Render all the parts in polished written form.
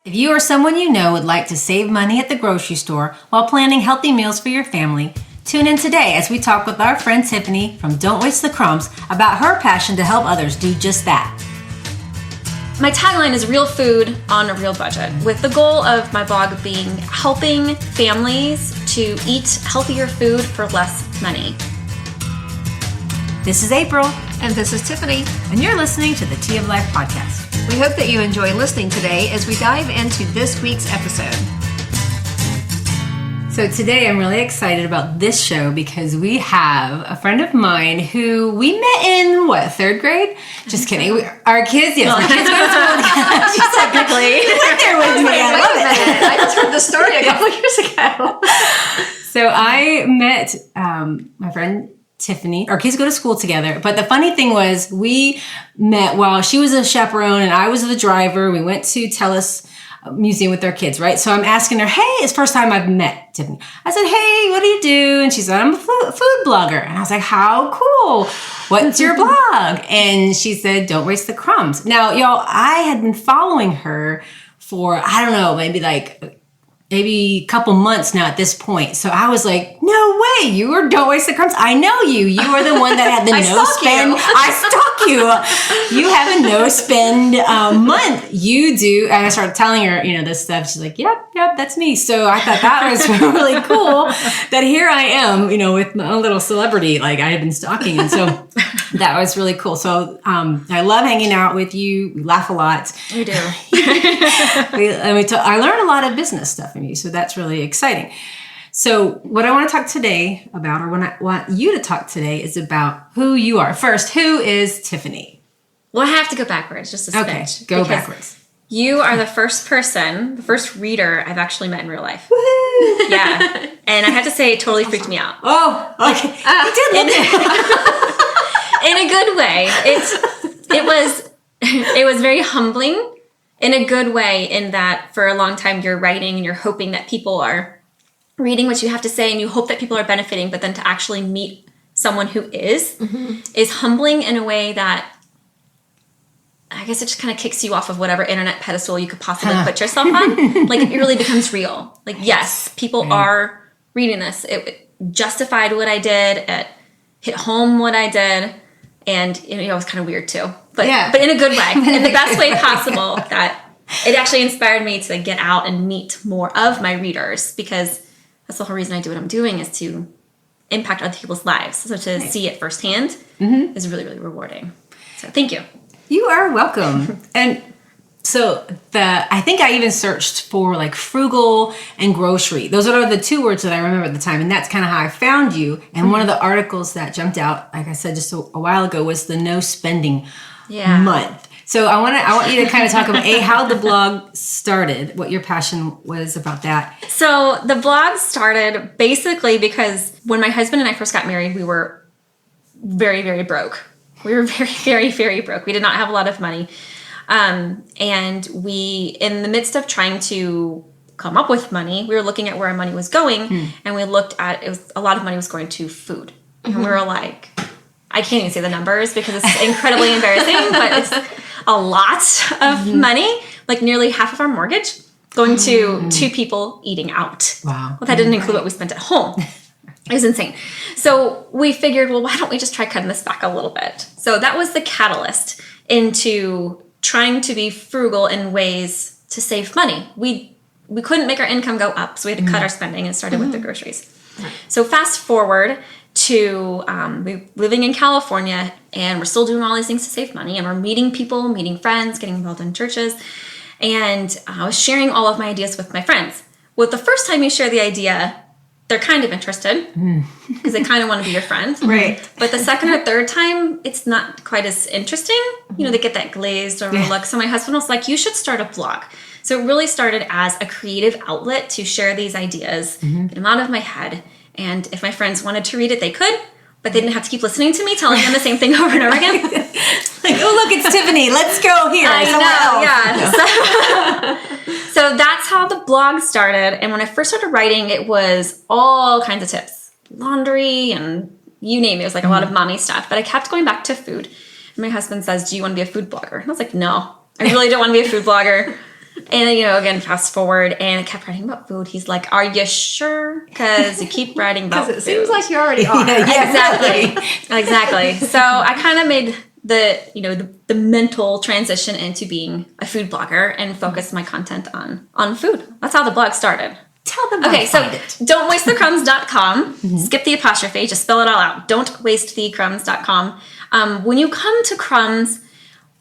If you or someone you know would like to save money at the grocery store while planning healthy meals for your family, tune in today as we talk with our friend Tiffany from Don't Waste the Crumbs about her passion to help others do just that. My tagline is real food on a real budget, with the goal of my blog being helping families to eat healthier food for less money. This is April. And this is Tiffany. And you're listening to the Tea of Life podcast. We hope that you enjoy listening today as we dive into this week's episode. So today I'm really excited about this show because we have a friend of mine who we met in, third grade? Just kidding. Our kids, yes. Our kids go to school together. She's technically. You went there with me. I love it. I just heard the story a couple years ago. So I met my friend Tiffany. Our kids go to school together. But the funny thing was we met while she was a chaperone and I was the driver. We went to Tellus Museum with our kids, right? So I'm asking her, hey, it's the first time I've met Tiffany. I said, hey, what do you do? And she said, I'm a food blogger. And I was like, how cool. What's your blog? And she said, Don't Waste the Crumbs. Now, y'all, I had been following her for, I don't know, maybe a couple months now at this point. So I was like, no way, you are Don't Waste the Crumbs. I know you. You are the one that had the no spend. I stalk you. You have a no spend month. You do. And I started telling her, this stuff. She's like, yep, that's me. So I thought that was really cool that here I am, with my own little celebrity. Like I had been stalking. And so that was really cool. So I love hanging out with you. We laugh a lot. We do. I learned a lot of business stuff from you, so that's really exciting. So what I want to talk today about, or what I want you to talk today, is about who you are. First, who is Tiffany? Well, I have to go backwards just a smidge. Okay, go backwards. You are the first person, the first reader I've actually met in real life. Woohoo! Yeah, and I have to say, it totally freaked me out. Oh, okay. You did look in a good way. It was very humbling. In a good way, in that for a long time you're writing and you're hoping that people are reading what you have to say and you hope that people are benefiting, but then to actually meet someone who is humbling in a way that I guess it just kind of kicks you off of whatever internet pedestal you could possibly put yourself on. Like it really becomes real. Like, yes, people are reading this. It justified what I did. It hit home what I did. And it was kind of weird too, but in a good way, in the best way possible. That it actually inspired me to get out and meet more of my readers, because that's the whole reason I do what I'm doing, is to impact other people's lives. So to see it firsthand is really, really rewarding. So thank you. You are welcome. And so I think I even searched for frugal and grocery. Those are the two words that I remember at the time. And that's kind of how I found you. And one of the articles that jumped out, like I said just a while ago, was the no spending month. So I want you to kind of talk about how the blog started, what your passion was about that. So the blog started basically because when my husband and I first got married, we were very, very broke. We were very, very, very broke. We did not have a lot of money. And we, in the midst of trying to come up with money, we were looking at where our money was going, and we looked at, a lot of money was going to food. And we were like, I can't even say the numbers because it's incredibly embarrassing, but it's a lot of money, like nearly half of our mortgage going to two people eating out. Wow. Well, that didn't include what we spent at home. It was insane. So we figured, well, why don't we just try cutting this back a little bit? So that was the catalyst into trying to be frugal in ways to save money. We couldn't make our income go up, so we had to cut our spending and started with the groceries. So fast forward to we living in California, and we're still doing all these things to save money, and we're meeting people, meeting friends, getting involved in churches, and I was sharing all of my ideas with my friends. Well, the first time you share the idea, they're kind of interested because they kind of want to be your friend. Right. But the second or third time, it's not quite as interesting. They get that glazed over look. So my husband was like, you should start a blog. So it really started as a creative outlet to share these ideas, get them out of my head. And if my friends wanted to read it, they could, but they didn't have to keep listening to me telling them the same thing over and over again. Like, oh, look, it's Tiffany. Let's go here. I know, yeah. So that's how the blog started. And when I first started writing, it was all kinds of tips. Laundry and you name it. It was like a lot of mommy stuff. But I kept going back to food. And my husband says, do you want to be a food blogger? And I was like, no, I really don't want to be a food blogger. And, again, fast forward, and I kept writing about food. He's like, are you sure? Because you keep writing about food. Because it seems like you already are. Exactly. So I kind of made the mental transition into being a food blogger and focused my content on food. That's how the blog started. Tell them Okay, so don'twastethecrumbs.com. Skip the apostrophe, just spell it all out. Don'twastethecrumbs.com. When you come to crumbs,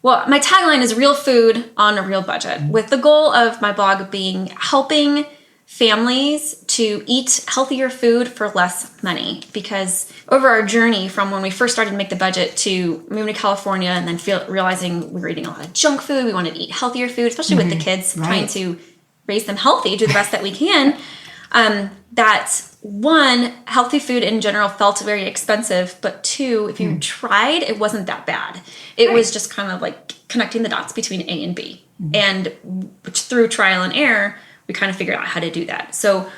well, my tagline is real food on a real budget, with the goal of my blog being helping families to eat healthier food for less money. Because over our journey from when we first started to make the budget to moving to California and then realizing we were eating a lot of junk food, we wanted to eat healthier food, especially with the kids, trying to raise them healthy, do the best that we can. That one, healthy food in general felt very expensive, but two, if you tried, it wasn't that bad. It was just kind of like connecting the dots between A and B. And through trial and error, we kind of figured out how to do that. So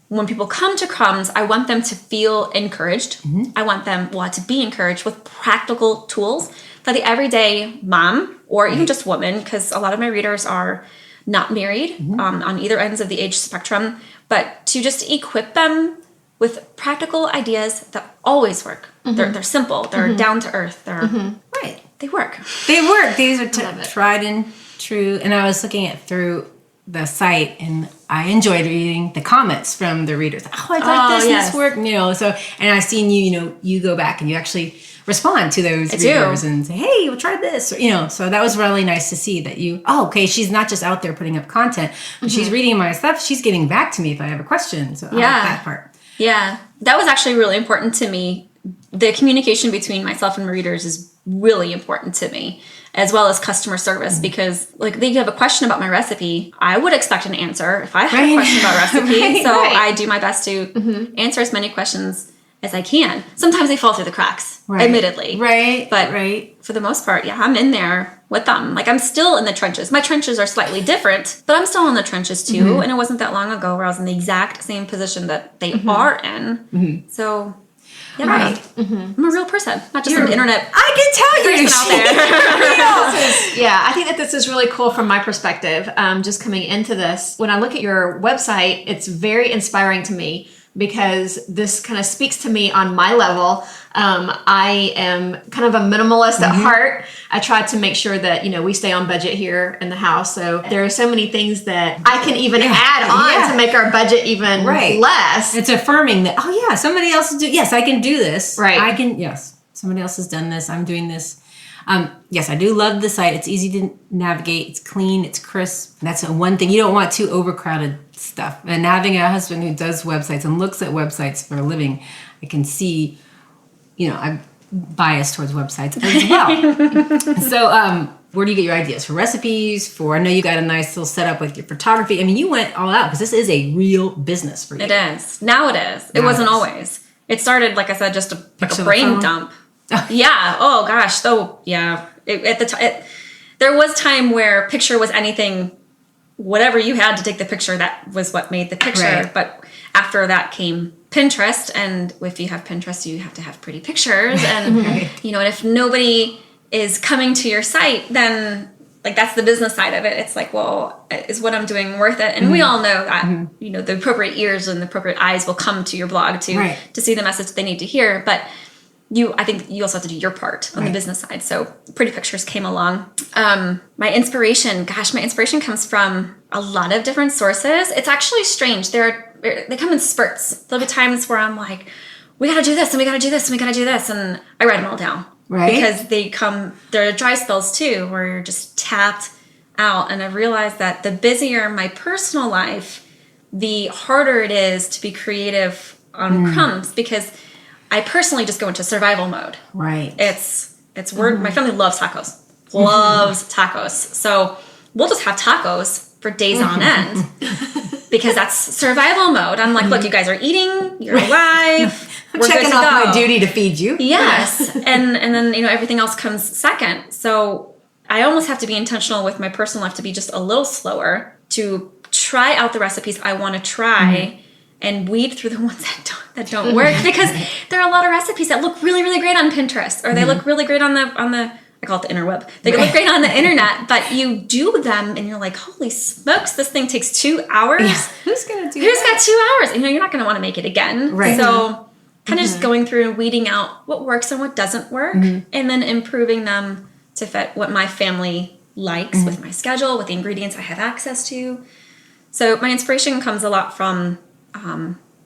when people come to Crumbs, I want them to feel encouraged. I want them to be encouraged with practical tools that the everyday mom or even just woman, because a lot of my readers are not married on either ends of the age spectrum, but to just equip them with practical ideas that always work. They're simple. They're down to earth. They're They work. They work. These are tried and true. And I was looking through the site, and I enjoyed reading the comments from the readers. Oh, I like this work, So, and I've seen you go back and you actually respond to those readers and say, hey, we'll try this, So that was really nice to see that she's not just out there putting up content, but she's reading my stuff. She's getting back to me if I have a question. So I like that part. Yeah, that was actually really important to me. The communication between myself and my readers is really important to me, as well as customer service, because they have a question about my recipe. I would expect an answer if I had a question about recipe. I do my best to answer as many questions as I can. Sometimes they fall through the cracks, admittedly. But for the most part, I'm in there with them. I'm still in the trenches. My trenches are slightly different, but I'm still in the trenches too. And it wasn't that long ago where I was in the exact same position that they are in. So... I'm a real person, not just an internet. I can tell you out there. I think that this is really cool from my perspective. Just coming into this, when I look at your website, it's very inspiring to me because this kind of speaks to me on my level. I am kind of a minimalist at heart. I try to make sure that, we stay on budget here in the house. So there are so many things that I can even add on to make our budget even less. It's affirming that, somebody else is doing, yes, I can do this. Somebody else has done this. I'm doing this. Yes, I do love the site. It's easy to navigate. It's clean. It's crisp. That's one thing. You don't want too overcrowded stuff. And having a husband who does websites and looks at websites for a living, I can see, I'm biased towards websites as well. So, where do you get your ideas for recipes? I know you got a nice little setup with your photography. I mean, you went all out because this is a real business for you. It is. Now it is. It wasn't always. It started, like I said, just a brain dump. Yeah. Oh gosh. So yeah. There was time where picture was anything, whatever you had to take the picture, that was what made the picture. Right. But after that came Pinterest, and if you have Pinterest, you have to have pretty pictures, and and if nobody is coming to your site, then that's the business side of it. It's well, is what I'm doing worth it? And we all know that the appropriate ears and the appropriate eyes will come to your blog to see the message they need to hear, but I think you also have to do your part on the business side. So pretty pictures came along. My inspiration comes from a lot of different sources. It's actually strange. They come in spurts. There'll be times where I'm like, we got to do this and we got to do this and we got to do this. And I write them all down. Right. Because there are dry spells too, where you're just tapped out. And I realized that the busier my personal life, the harder it is to be creative on Crumbs, because I personally just go into survival mode. Right. It's weird. My family loves tacos. Loves tacos. So we'll just have tacos for days on end because that's survival mode. I'm like, look, you guys are eating, you're alive. I'm checking off my duty to feed you. Yes. and then, everything else comes second. So I almost have to be intentional with my personal life to be just a little slower, to try out the recipes I want to try and weed through the ones that don't work, because there are a lot of recipes that look really, really great on Pinterest, or they look really great on the I call it the interweb. They look great on the internet, but you do them and you're like, holy smokes, this thing takes 2 hours. Yeah. Who's got 2 hours? And, you're not going to want to make it again. Right. So kind of just going through and weeding out what works and what doesn't work, and then improving them to fit what my family likes with my schedule, with the ingredients I have access to. So my inspiration comes a lot from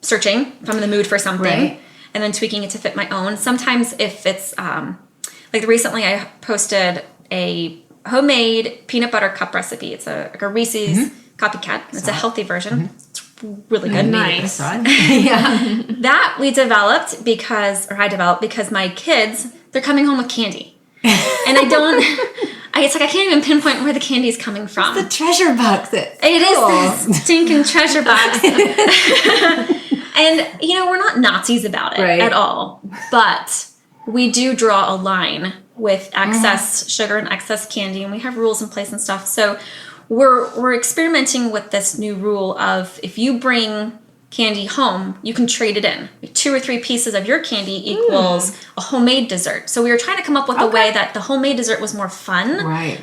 searching, if I'm in the mood for something, and then tweaking it to fit my own. Sometimes if it's, like recently I posted a homemade peanut butter cup recipe. It's like a Reese's copycat. It's a healthy version. It's really good. Nice. Yeah. That I developed because my kids, they're coming home with candy. And it's like I can't even pinpoint where the candy is coming from. The treasure box. It is the stinking treasure box. And, we're not Nazis about it at all. But we do draw a line with excess sugar and excess candy, and we have rules in place and stuff. So we're experimenting with this new rule of if you bring candy home, you can trade it in. 2 or 3 pieces of your candy equals a homemade dessert. So we were trying to come up with a way that the homemade dessert was more fun,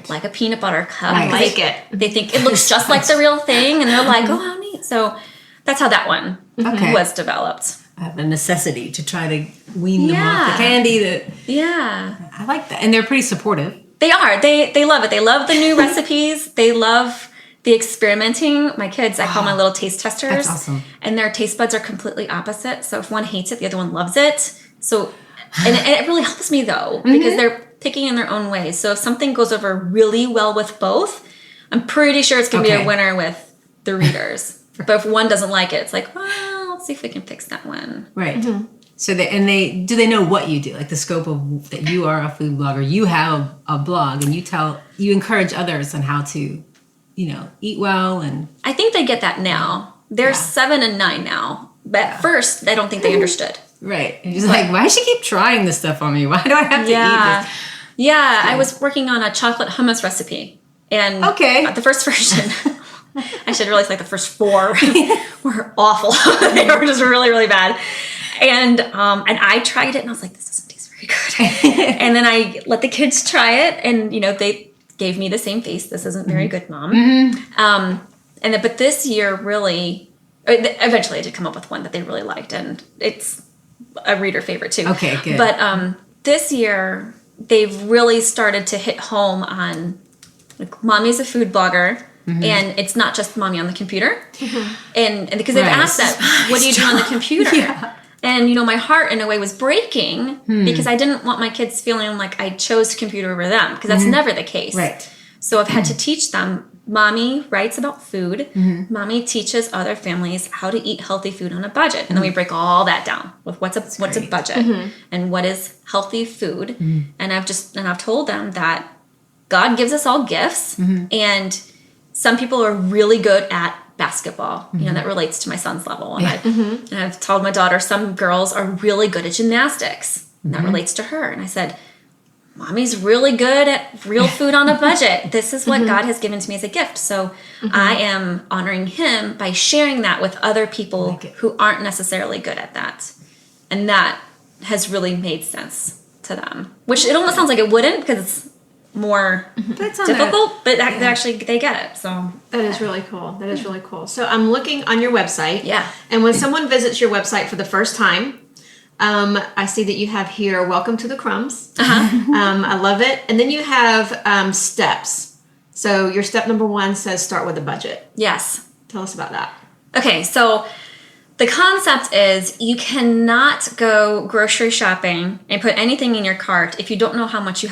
like a peanut butter cup. Right. They think it looks just like the real thing, and they're like, oh, how neat. So that's how that one was developed. I have a necessity to try to wean them off the candy. I like that. And they're pretty supportive. They are. They love it. They love the new recipes. They love the experimenting. My kids, I call my little taste testers. That's awesome. And their taste buds are completely opposite. So if one hates it, the other one loves it. So, and it really helps me though, because they're picking in their own ways. So if something goes over really well with both, I'm pretty sure it's going to be a winner with the readers. But if one doesn't like it, it's like, well, let's see if we can fix that one. Right. So do they know what you do? Like the scope of that you are a food blogger, you have a blog, and you encourage others on how to, eat well. And I think they get that now. They're 7 and 9 now. But at first, I don't think they understood. Right. And just like, why does she keep trying this stuff on me? Why do I have to eat this? Yeah, I was working on a chocolate hummus recipe. And the first version, I should realize like the first 4 were awful. They were just really, really bad. And I tried it and I was like, this doesn't taste very good. And then I let the kids try it and, they gave me the same face. This isn't very good, Mom. But this year really, eventually I did come up with one that they really liked, and it's a reader favorite too. Okay, good. But this year they've really started to hit home on like, Mommy's a food blogger. And it's not just Mommy on the computer. And because they've asked that, what do you do on the computer? And, my heart in a way was breaking because I didn't want my kids feeling like I chose computer over them, because that's never the case. Right. So I've had to teach them, Mommy writes about food. Mommy teaches other families how to eat healthy food on a budget. And then we break all that down with what's a budget and what is healthy food. And I've told them that God gives us all gifts, and some people are really good at basketball. That relates to my son's level. And I've told my daughter some girls are really good at gymnastics. And that relates to her. And I said, Mommy's really good at real food on a budget. This is what God has given to me as a gift. So I am honoring him by sharing that with other people who aren't necessarily good at that. And that has really made sense to them. Which it almost sounds like it wouldn't, because it's more difficult, but actually they get it. So that is really cool. That is really cool. So I'm looking on your website. Yeah. And when someone visits your website for the first time, I see that you have here, welcome to the crumbs. I love it. And then you have steps. So your step number 1 says start with a budget. Yes. Tell us about that. Okay. So the concept is you cannot go grocery shopping and put anything in your cart if you don't know how much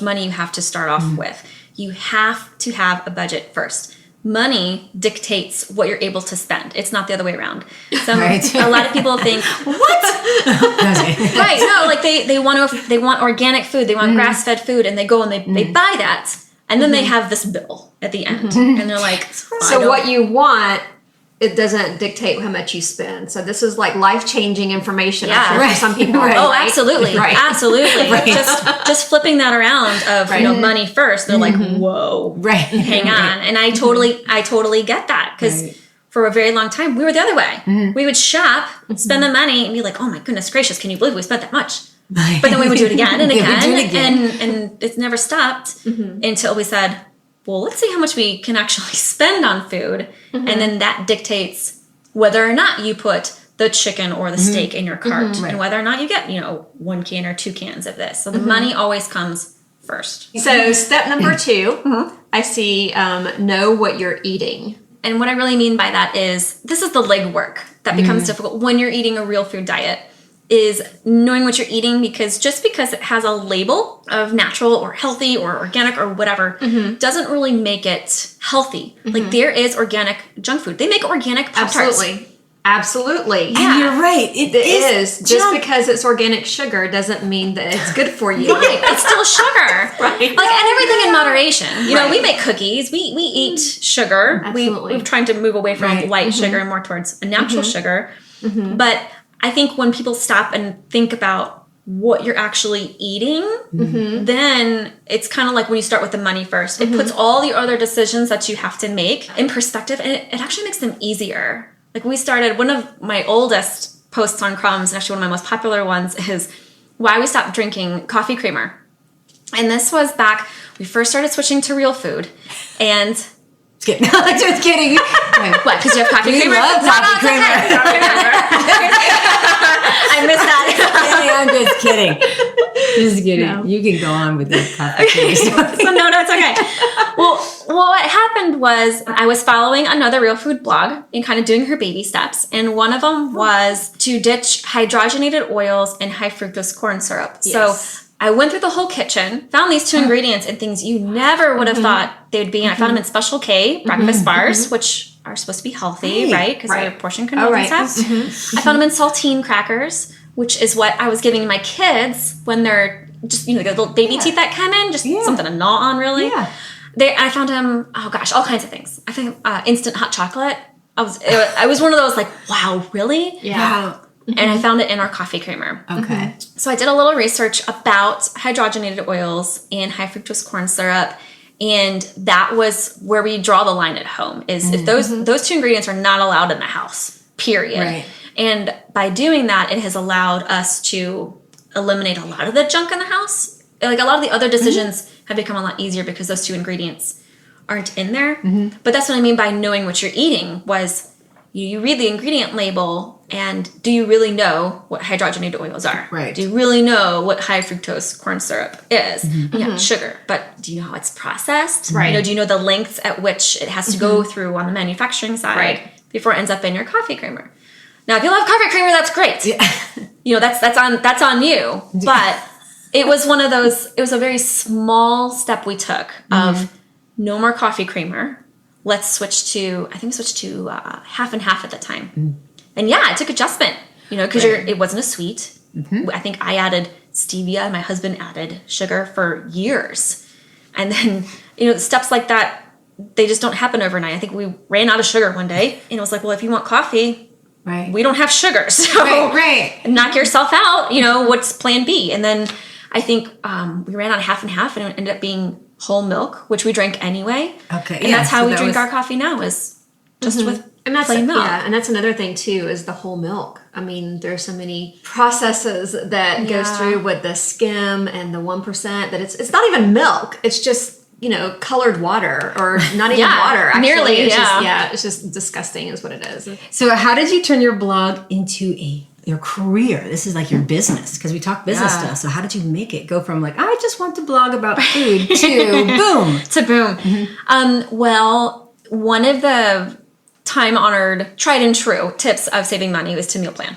money you have to start off with. You have to have a budget first. Money dictates what you're able to spend. It's not the other way around. So a lot of people think, what? Right. No, like they want organic food, they want grass-fed food, and they go and they buy that. And then they have this bill at the end. And they're like, so what you want, it doesn't dictate how much you spend. So this is like life-changing information for some people. Oh, absolutely. Absolutely. Just flipping that around of money first. They're like, whoa, hang on. And I totally get that, because for a very long time we were the other way. We would shop, spend the money, and be like, oh my goodness gracious, can you believe we spent that much? But then we would do it again and Yeah, we'd do it again, and it's never stopped until we said, well, let's see how much we can actually spend on food. And then that dictates whether or not you put the chicken or the steak in your cart, and whether or not you get, 1 can or 2 cans of this. So the money always comes first. So step number 2, I see know what you're eating. And what I really mean by that is this is the legwork that becomes difficult when you're eating a real food diet, is knowing what you're eating, because just because it has a label of natural or healthy or organic or whatever doesn't really make it healthy. Like there is organic junk food. They make organic Pop-Tarts. Absolutely. And you're right. It is. Just because it's organic sugar doesn't mean that it's good for you. Right. It's still sugar. Right. Like, and everything in moderation. You know, we make cookies. We eat sugar. Absolutely. We're trying to move away from light sugar and more towards a natural sugar. But I think when people stop and think about what you're actually eating, then it's kind of like when you start with the money first. It puts all the other decisions that you have to make in perspective, and it actually makes them easier. Like we started, one of my oldest posts on Crumbs, and actually one of my most popular ones, is why we stopped drinking coffee creamer. And this was back, we first started switching to real food. And Just kidding. Just kidding. what? Because you have coffee creamer? love coffee creamer. I missed that. I'm just kidding. Just kidding. No. You can go on with the coffee creamer stuff. So no, it's okay. Well, what happened was I was following another real food blog and kind of doing her baby steps. And one of them was to ditch hydrogenated oils and high fructose corn syrup. Yes. So I went through the whole kitchen, found these 2 ingredients and things you never would have thought they would be. And I found them in Special K breakfast bars, which are supposed to be healthy, right? Because they're portion control and stuff. I found them in saltine crackers, which is what I was giving my kids when they're just, the little baby teeth that come in, just something to gnaw on, really. Yeah. I found them, all kinds of things. I think instant hot chocolate. I was one of those like, wow, really? Yeah. And I found it in our coffee creamer. Okay. So I did a little research about hydrogenated oils and high fructose corn syrup. And that was where we draw the line at home, is if those 2 ingredients are not allowed in the house, period. Right. And by doing that, it has allowed us to eliminate a lot of the junk in the house. Like a lot of the other decisions have become a lot easier because those 2 ingredients aren't in there. But that's what I mean by knowing what you're eating, was you read the ingredient label, and do you really know what hydrogenated oils are? Right. Do you really know what high fructose corn syrup is? Yeah, sugar. But do you know how it's processed? Right. Do you know the lengths at which it has to go through on the manufacturing side before it ends up in your coffee creamer? Now, if you love coffee creamer, that's great. Yeah. That's on you. But it was one of those, it was a very small step we took of no more coffee creamer. Let's switch to, I think we switched to half and half at the time. And yeah, it took adjustment, because it wasn't a sweet. I think I added stevia and my husband added sugar for years. And then, steps like that, they just don't happen overnight. I think we ran out of sugar one day, and it was like, well, if you want coffee, we don't have sugar. So knock yourself out, what's plan B? And then I think we ran out of half and half, and it ended up being whole milk, which we drank anyway. Okay. And that's how we drink our coffee now, is just with plain milk. Yeah, and that's another thing too, is the whole milk. I mean, there's so many processes that goes through with the skim and the 1% that it's not even milk. It's just, colored water, or not even water. Actually. Nearly, it's just disgusting is what it is. So how did you turn your blog into your career? This is like your business, because we talk business stuff. So how did you make it go from like, I just want to blog about food to boom? To boom. Well, one of the time-honored, tried and true tips of saving money was to meal plan.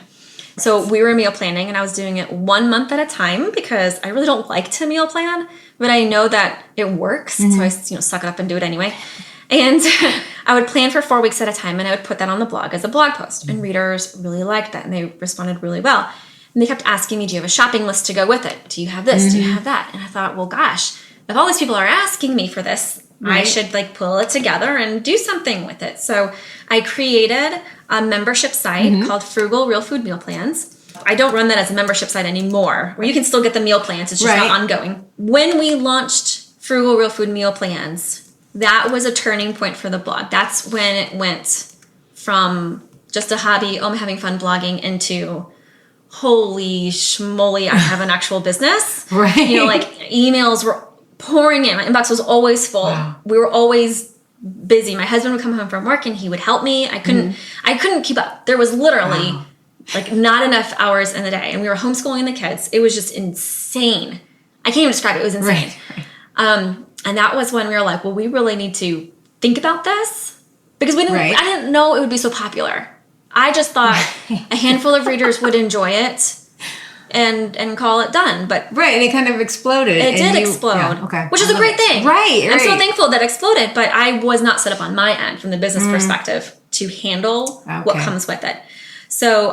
So we were meal planning, and I was doing it 1 month at a time, because I really don't like to meal plan, but I know that it works. So I suck it up and do it anyway. And I would plan for 4 weeks at a time, and I would put that on the blog as a blog post. And readers really liked that, and they responded really well. And they kept asking me, do you have a shopping list to go with it? Do you have this? Do you have that? And I thought, well, gosh, if all these people are asking me for this, I should pull it together and do something with it. So I created a membership site called Frugal Real Food Meal Plans. I don't run that as a membership site anymore, where you can still get the meal plans. It's just not ongoing. When we launched Frugal Real Food Meal Plans, that was a turning point for the blog. That's when it went from just a hobby, I'm having fun blogging, into holy schmoly, I have an actual business. Right. You know, like emails were pouring in. My inbox was always full. Wow. We were always busy. My husband would come home from work and he would help me. I couldn't keep up. There was literally like not enough hours in the day, and we were homeschooling the kids. It was just insane. I can't even describe it. It was insane. Right. And that was when we were like, well, we really need to think about this, because I didn't know it would be so popular. I just thought a handful of readers would enjoy it and call it done. But Right, and it kind of exploded. it did explode, yeah, okay. which is a great thing. Right. I'm so thankful that it exploded, but I was not set up on my end from the business perspective to handle what comes with it. So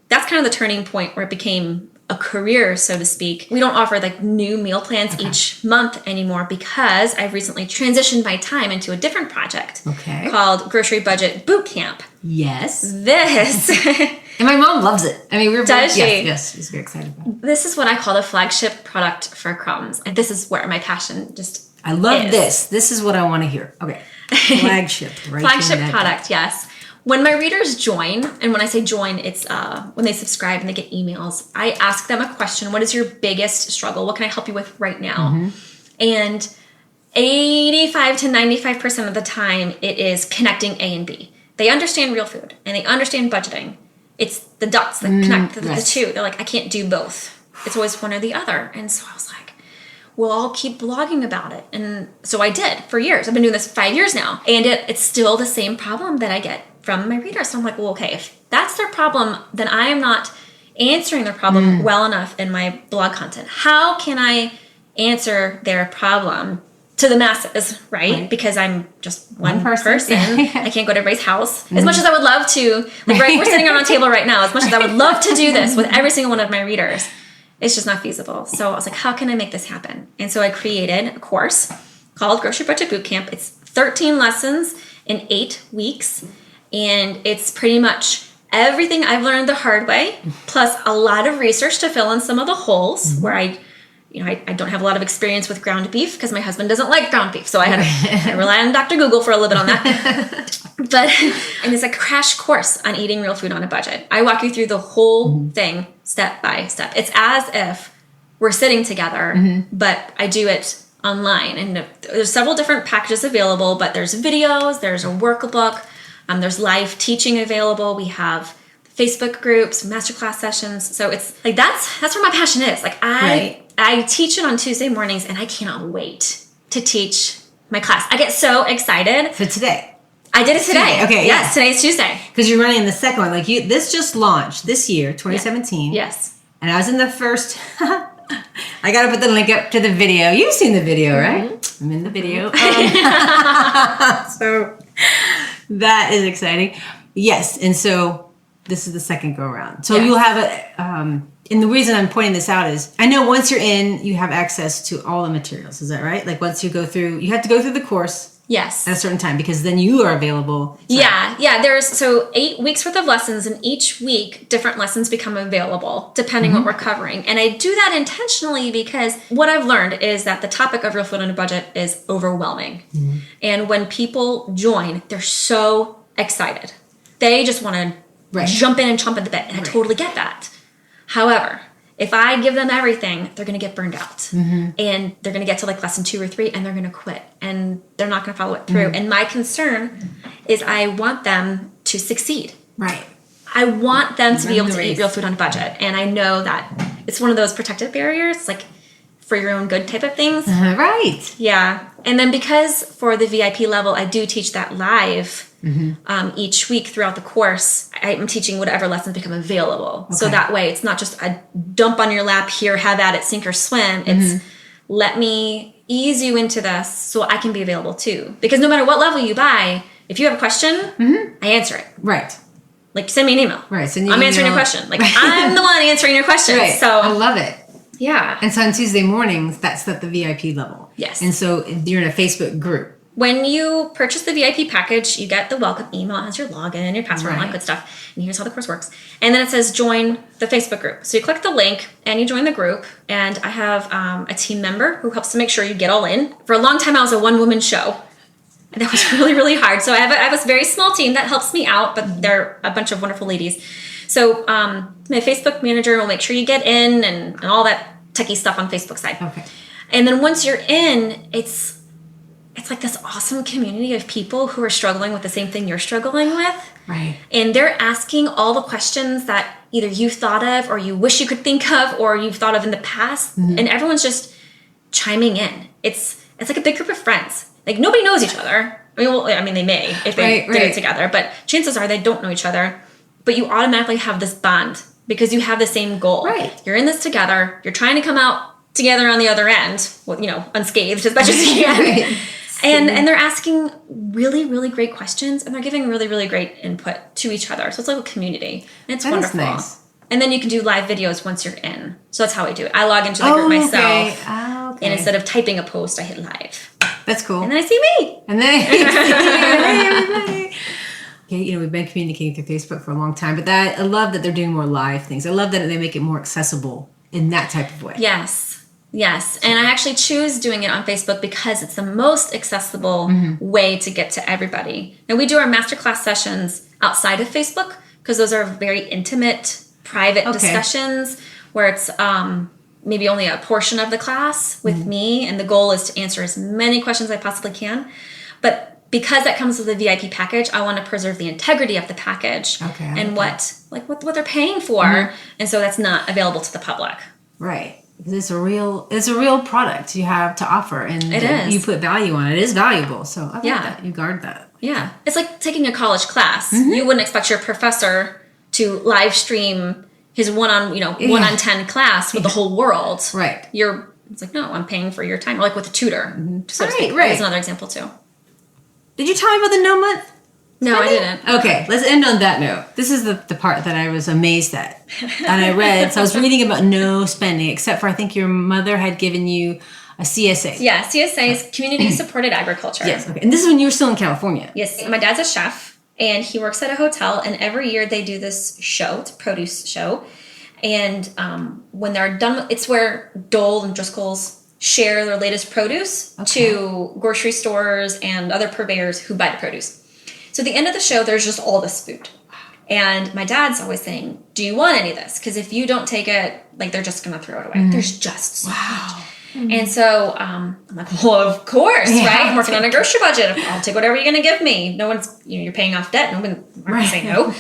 that's kind of the turning point where it became a career, so to speak. We don't offer like new meal plans each month anymore, because I've recently transitioned my time into a different project called Budget Bootcamp. Yes. This And my mom loves it. I mean, Does she? Yes, she's very excited about it. This is what I call the flagship product for Crumbs. And this is where my passion just I love is. this. This is what I want to hear. Okay. Flagship. Right. Flagship product, yes. When my readers join, and when I say join, it's when they subscribe and they get emails, I ask them a question. What is your biggest struggle? What can I help you with right now? And 85 to 95% of the time, it is connecting A and B. They understand real food and they understand budgeting. It's the dots that connect the two. They're like, I can't do both. It's always one or the other. And so I was like, well, I'll keep blogging about it. And so I did for years. I've been doing this for 5 years now. And it's still the same problem that I get from my readers. So I'm like, well, okay, if that's their problem, then I am not answering their problem well enough in my blog content. How can I answer their problem to the masses, right? Because I'm just one person. I can't go to everybody's house. As much as I would love to, like we're sitting around a table right now, as much as I would love to do this with every single one of my readers, it's just not feasible. So I was like, how can I make this happen? And so I created a course called Grocery Budget Bootcamp. It's 13 lessons in 8 weeks. And it's pretty much everything I've learned the hard way, plus a lot of research to fill in some of the holes where I don't have a lot of experience with ground beef because my husband doesn't like ground beef. So I had to rely on Dr. Google for a little bit on that. And it's a crash course on eating real food on a budget. I walk you through the whole thing step by step. It's as if we're sitting together, but I do it online. And there's several different packages available, but there's videos, there's a workbook, there's live teaching available. We have Facebook groups, masterclass sessions. So it's like, that's where my passion is. Like I teach it on Tuesday mornings and I cannot wait to teach my class. I get so excited. For today. I did it today. Okay. Yes, today's Tuesday. Because you're running the second one. Like this just launched this year, 2017. Yes. And I was in the first. I got to put the link up to the video. You've seen the video, right? I'm in the video. So that is exciting. Yes. And so this is the second go around. So you'll have a, and the reason I'm pointing this out is I know once you're in, you have access to all the materials. Is that right? Like once you go through, you have to go through the course. Yes. At a certain time, because then you are available. Yeah. There's 8 weeks worth of lessons, and each week different lessons become available depending what we're covering. And I do that intentionally because what I've learned is that the topic of real food on a budget is overwhelming. And when people join, they're so excited. They just want to jump in and chomp at the bit. And I totally get that. However, if I give them everything, they're going to get burned out. And they're going to get to like lesson 2 or 3 and they're going to quit. And they're not going to follow it through. And my concern is I want them to succeed. Right. I want them to be able to eat real food on a budget. And I know that it's one of those protective barriers, like for your own good type of things. Right. Yeah. And then because for the VIP level, I do teach that live each week throughout the course. I'm teaching whatever lessons become available. Okay. So that way it's not just a dump on your lap here, have at it, sink or swim. It's let me ease you into this so I can be available too. Because no matter what level you buy, if you have a question, I answer it. Right. Like send me an email. Right. I'm answering your question. Like I'm the one answering your question. Right. So I love it. Yeah. And so on Tuesday mornings, that's at the VIP level. Yes. And so you're in a Facebook group. When you purchase the VIP package, you get the welcome email. It has your login, your password, all that good stuff. And here's how the course works. And then it says join the Facebook group. So you click the link and you join the group. And I have a team member who helps to make sure you get all in. For a long time, I was a one-woman show. And that was really, really hard. So I have a very small team that helps me out, but they're a bunch of wonderful ladies. So my Facebook manager will make sure you get in and all that techie stuff on Facebook side. Okay. And then once you're in, it's like this awesome community of people who are struggling with the same thing you're struggling with. Right. And they're asking all the questions that either you've thought of or you wish you could think of or you've thought of in the past. And everyone's just chiming in. It's like a big group of friends. Like nobody knows each other. I mean, they may if they did it together, but chances are they don't know each other. But you automatically have this bond because you have the same goal. Right. You're in this together. You're trying to come out together on the other end, well, unscathed as much as you can. Right. And they're asking really, really great questions, and they're giving really, really great input to each other. So it's like a community, and it's wonderful. Nice. And then you can do live videos once you're in. So that's how I do it. I log into the group myself, okay. and instead of typing a post, I hit live. That's cool. And then I see me. And then hey, everybody. Okay, we've been communicating through Facebook for a long time, but I love that they're doing more live things. I love that they make it more accessible in that type of way. Yes. And I actually choose doing it on Facebook because it's the most accessible way to get to everybody. Now, we do our masterclass sessions outside of Facebook because those are very intimate, private discussions where it's maybe only a portion of the class with me. And the goal is to answer as many questions as I possibly can. But because that comes with a VIP package, I want to preserve the integrity of the package and what they're paying for. And so that's not available to the public. Right. It's a real product you have to offer, and it is. You put value on it. It is valuable, so I like that. You guard that. Yeah, it's like taking a college class. You wouldn't expect your professor to live stream his one on 10 class with the whole world. Right. It's like, no, I'm paying for your time. Or like with a tutor. So to speak. Right. That's another example too. Did you tell me about the no month? No, I didn't. Okay, let's end on that note. This is the part that I was amazed at. And I read, so I was reading about no spending, except for I think your mother had given you a CSA. Yeah, CSA is Community Supported Agriculture. Yes, okay. And this is when you were still in California. Yes, my dad's a chef, and he works at a hotel, and every year they do this show, it's a produce show. And when they're done, it's where Dole and Driscoll's share their latest produce to grocery stores and other purveyors who buy the produce. So at the end of the show, there's just all this food. And my dad's always saying, do you want any of this? Because if you don't take it, like they're just going to throw it away. There's just so much. And so I'm like, well, of course, right? I'm working on a grocery budget. I'll take whatever you're going to give me. No one's, you're paying off debt. No one going to say no.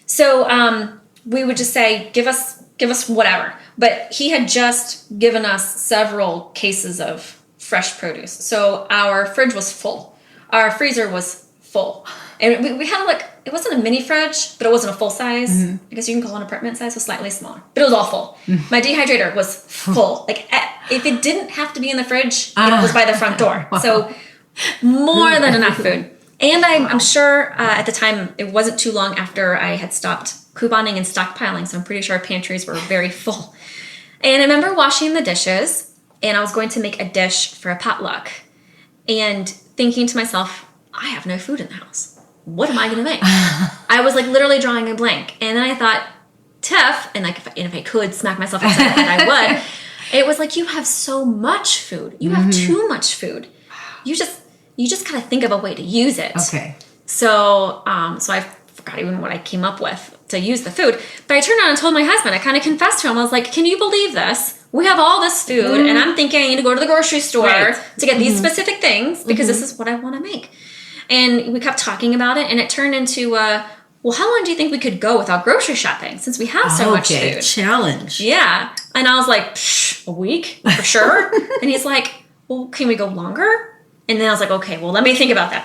So we would just say, give us whatever. But he had just given us several cases of fresh produce. So our fridge was full. Our freezer was full. And we had it wasn't a mini fridge, but it wasn't a full size. I guess you can call it an apartment size, so slightly smaller. But it was all full. My dehydrator was full. Like if it didn't have to be in the fridge, it was by the front door. Wow. So more than enough food. And I'm sure at the time, it wasn't too long after I had stopped couponing and stockpiling, so I'm pretty sure our pantries were very full. And I remember washing the dishes, and I was going to make a dish for a potluck, and thinking to myself, I have no food in the house. What am I going to make? I was like literally drawing a blank. And then I thought, Tiff, and like if I could smack myself upside the head, I would. It was like, you have so much food. You have too much food. You just got to think of a way to use it. Okay. So I forgot even what I came up with to use the food. But I turned around and told my husband, I kind of confessed to him. I was like, can you believe this? We have all this food, and I'm thinking I need to go to the grocery store to get these specific things because this is what I want to make. And we kept talking about it, and it turned into, well, how long do you think we could go without grocery shopping since we have so much food? Challenge. Yeah. And I was like, a week for sure. And he's like, well, can we go longer? And then I was like, okay, well, let me think about that.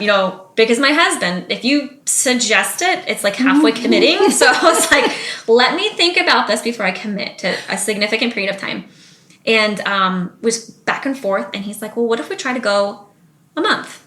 Because my husband, if you suggest it, it's like halfway committing. So I was like, let me think about this before I commit to a significant period of time. And was back and forth. And he's like, well, what if we try to go a month?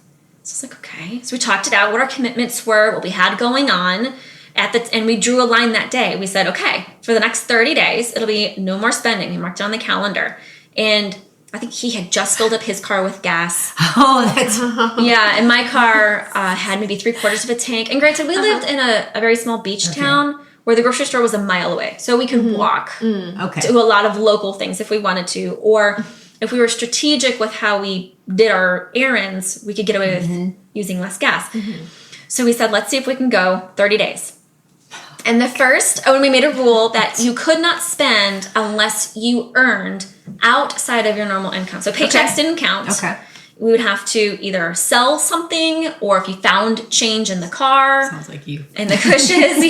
So I was like, okay. So we talked it out, what our commitments were, what we had going on. And we drew a line that day. We said, okay, for the next 30 days, it'll be no more spending. We marked it on the calendar. And I think he had just filled up his car with gas. Oh, that's... Yeah, and my car had maybe 3/4 of a tank. And granted, we lived in a very small beach town where the grocery store was a mile away. So we could walk to a lot of local things if we wanted to. Or if we were strategic with how we did our errands, we could get away with using less gas. So we said, let's see if we can go 30 days. And the first, when we made a rule that you could not spend unless you earned outside of your normal income. So paychecks didn't count. Okay. We would have to either sell something, or if you found change in the car. Sounds like you. And the cushions,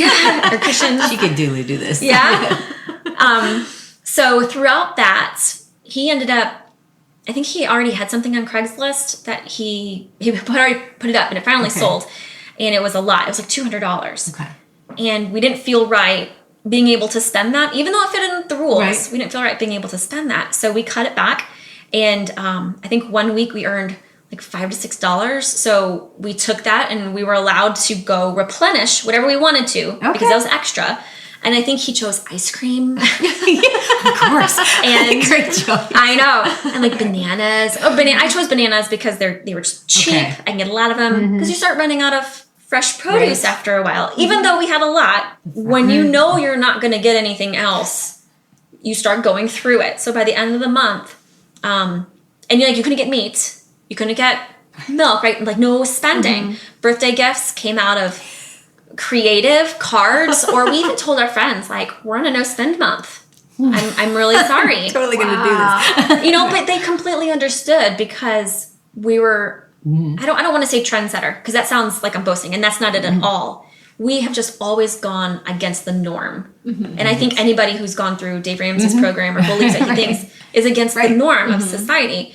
or cushions. She could duly do this. Yeah. So throughout that, he ended up, I think he already had something on Craigslist that he already put it up, and it finally sold. And it was a lot. It was like $200. Okay. And we didn't feel right being able to spend that, even though it fit in the rules. Right. We didn't feel right being able to spend that. So we cut it back. And I think 1 week we earned like $5 to $6. So we took that and we were allowed to go replenish whatever we wanted to because that was extra. And I think he chose ice cream. Of course. And great job. I know. And like bananas. I chose bananas because they were just cheap. Okay. I can get a lot of them. Because you start running out of fresh produce after a while. Even though we had a lot, when you know you're not going to get anything else, you start going through it. So by the end of the month, and you're like, you couldn't get meat, you couldn't get milk, right? Like no spending. Birthday gifts came out of creative cards, or we even told our friends, like, we're on a no spend month. I'm really sorry. Totally going to do this. But they completely understood because we were, I don't want to say trendsetter because that sounds like I'm boasting, and that's not it at all. We have just always gone against the norm. And I think anybody who's gone through Dave Ramsey's program or believes that he thinks is against the norm of society.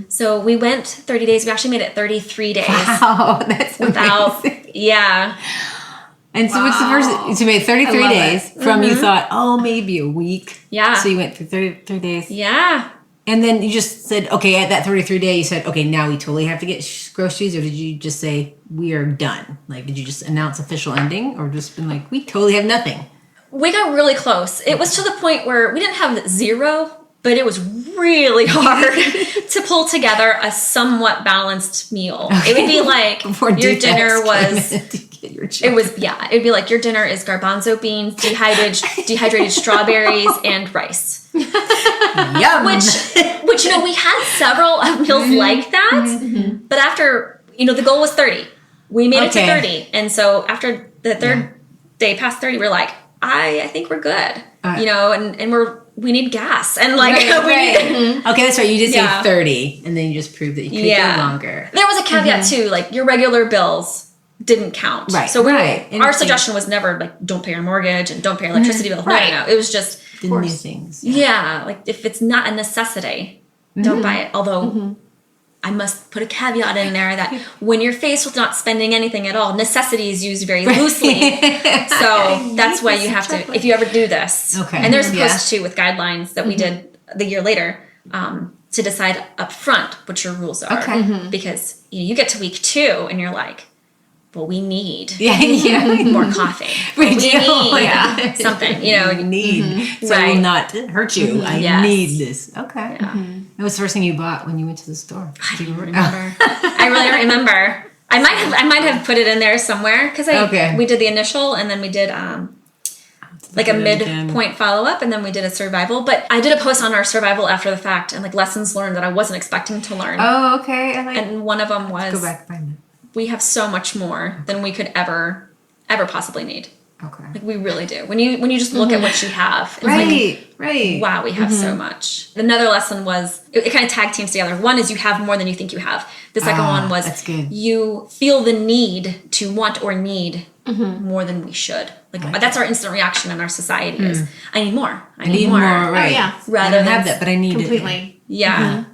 So we went 30 days. We actually made it 33 days. Wow, that's amazing. Yeah. And so what's the first, so you made 33 days from you thought, maybe a week. Yeah. So you went through 33 days. Yeah. And then you just said, okay, at that 33 day, you said, okay, now we totally have to get groceries, or did you just say, we are done? Like, did you just announce official ending, or just been like, we totally have nothing? We got really close. It was to the point where we didn't have zero, but it was really hard to pull together a somewhat balanced meal. It would be like your dinner was... it'd be like your dinner is garbanzo beans, dehydrated strawberries, and rice. Yum. Which we had several meals like that, but after, the goal was 30. We made it to 30. And so after the third day past 30, we're like, I think we're good. And we need gas. And like, Okay, that's right. You did say 30, and then you just proved that you could go longer. There was a caveat too, like your regular bills didn't count. Right. So our suggestion was never like, don't pay your mortgage and don't pay your electricity bill. No. It was just the new things. Yeah. Like if it's not a necessity, don't buy it. Although I must put a caveat in there that when you're faced with not spending anything at all, necessity is used very loosely. So that's why you have to, if you ever do this. Okay. And they're supposed to, with guidelines that we did the year later, to decide up front what your rules are. Okay. Because you get to week 2 and you're like, well, we need more coffee. We need something, You need. So it will not hurt you. I need this. Okay. Yeah. What was the first thing you bought when you went to the store? I don't remember. I really don't remember. I might have put it in there somewhere because we did the initial and then we did like a midpoint follow-up, and then we did a survival. But I did a post on our survival after the fact and like lessons learned that I wasn't expecting to learn. Oh, okay. And one of them was, go back and find it. We have so much more than we could ever possibly need. Okay. Like we really do. When you just look at what you have, it's right. Wow, we have so much. Another lesson was it kind of tag teams together. One is you have more than you think you have. The second one was that's good. You feel the need to want or need more than we should. Like that's our instant reaction in our society is I need more. I need more. Right. Oh, yeah. Rather I don't than have that, but I need completely. it. Yeah.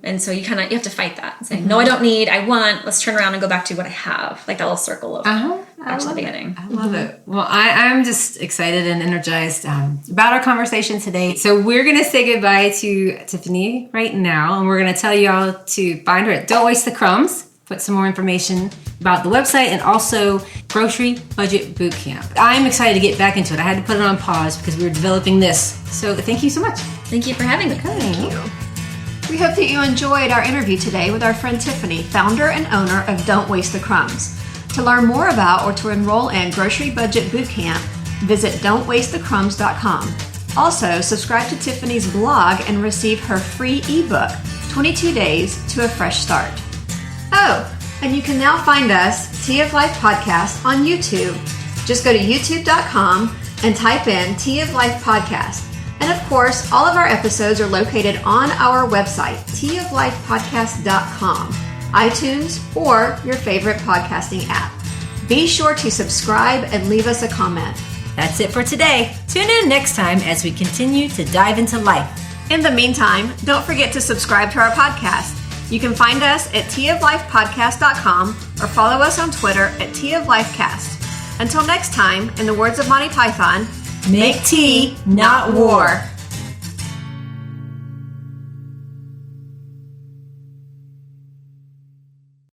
And so you have to fight that and say, no, I don't need, I want, let's turn around and go back to what I have. Like that little circle of back to the beginning. I love it. Well, I'm just excited and energized about our conversation today. So we're going to say goodbye to Tiffany right now, and we're going to tell y'all to find her at Don't Waste the Crumbs. Put some more information about the website and also Grocery Budget Bootcamp. I'm excited to get back into it. I had to put it on pause because we were developing this. So thank you so much. Thank you for having me. Thank you. We hope that you enjoyed our interview today with our friend Tiffany, founder and owner of Don't Waste the Crumbs. To learn more about or to enroll in Grocery Budget Bootcamp, visit don'twastethecrumbs.com. Also, subscribe to Tiffany's blog and receive her free ebook, 22 Days to a Fresh Start. Oh, and you can now find us, Tea of Life Podcast, on YouTube. Just go to youtube.com and type in Tea of Life Podcast. And of course, all of our episodes are located on our website, teaoflifepodcast.com, iTunes, or your favorite podcasting app. Be sure to subscribe and leave us a comment. That's it for today. Tune in next time as we continue to dive into life. In the meantime, don't forget to subscribe to our podcast. You can find us at teaoflifepodcast.com or follow us on Twitter at teaoflifecast. Until next time, in the words of Monty Python, Make tea, not war.